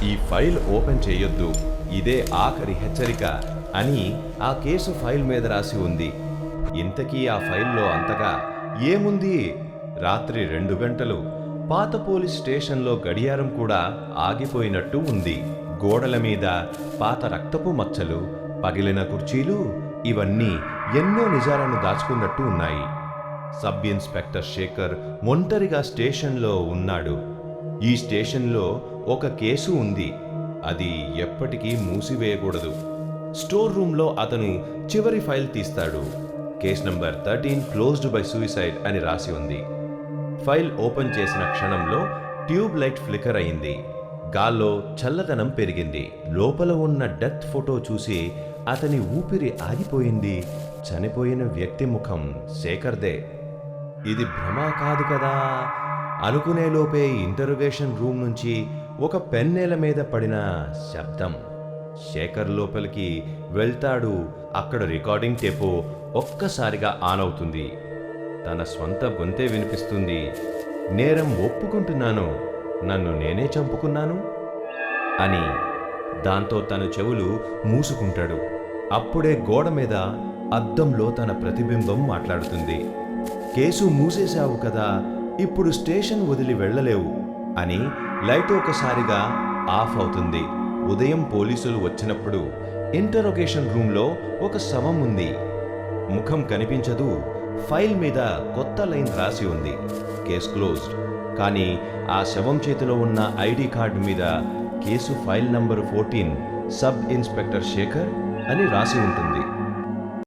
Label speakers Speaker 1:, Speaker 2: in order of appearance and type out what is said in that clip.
Speaker 1: ఈ file open చేయొద్దు, ఇదే ఆఖరి హెచ్చరిక అని ఆ కేసు ఫైల్ మీద రాసి ఉంది. ఇంతకీ ఆ ఫైల్లో అంతగా ఏముంది? రాత్రి 2 గంటలు. పాత పోలీస్ స్టేషన్లో గడియారం కూడా ఆగిపోయినట్టు ఉంది. గోడల మీద పాత రక్తపు మచ్చలు, పగిలిన కుర్చీలు, ఇవన్నీ ఎన్నో నిజాలను దాచుకున్నట్టు ఉన్నాయి. సబ్ ఇన్స్పెక్టర్ శేఖర్ ఒంటరిగా స్టేషన్లో ఉన్నాడు. ఈ స్టేషన్లో ఒక కేసు ఉంది, అది ఎప్పటికీ మూసివేయకూడదు. స్టోర్ రూమ్లో అతను చివరి ఫైల్ తీస్తాడు. Case number 13 closed by suicide అని రాసి ఉంది. ఫైల్ ఓపెన్ చేసిన క్షణంలో ట్యూబ్ లైట్ ఫ్లికర్ అయింది. గాల్లో చల్లదనం పెరిగింది. లోపల ఉన్న డెత్ ఫోటో చూసి అతని ఊపిరి ఆగిపోయింది. చనిపోయిన వ్యక్తి ముఖం శేఖర్దే. ఇది భ్రమ కాదు కదా అనుకునేలోపే ఇంటరోగేషన్ రూమ్ నుంచి ఒక పెన్నేల మీద పడిన శబ్దం. శేఖర్ లోపలికి వెళ్తాడు. అక్కడ రికార్డింగ్ టేపు ఒక్కసారిగా ఆన్ అవుతుంది. తన స్వంత గొంతే వినిపిస్తుంది. నేరం ఒప్పుకుంటున్నాను, నన్ను నేనే చంపుకున్నాను అని. దాంతో తన చెవులు మూసుకుంటాడు. అప్పుడే గోడ మీద అద్దంలో తన ప్రతిబింబం మాట్లాడుతుంది. కేసు మూసేశావు కదా, ఇప్పుడు స్టేషన్ వదిలి వెళ్ళలేవు అని. లైట్ ఒకసారిగా ఆఫ్ అవుతుంది. ఉదయం పోలీసులు వచ్చినప్పుడు ఇంటరోగేషన్ రూమ్లో ఒక శవం ఉంది. ముఖం కనిపించదు. ఫైల్ మీద కొత్త లైన్ రాసి ఉంది, కేస్ క్లోజ్డ్. కానీ ఆ శవం చేతిలో ఉన్న ఐడి కార్డు మీద case file number 14 sub inspector Shekhar అని రాసి ఉంటుంది.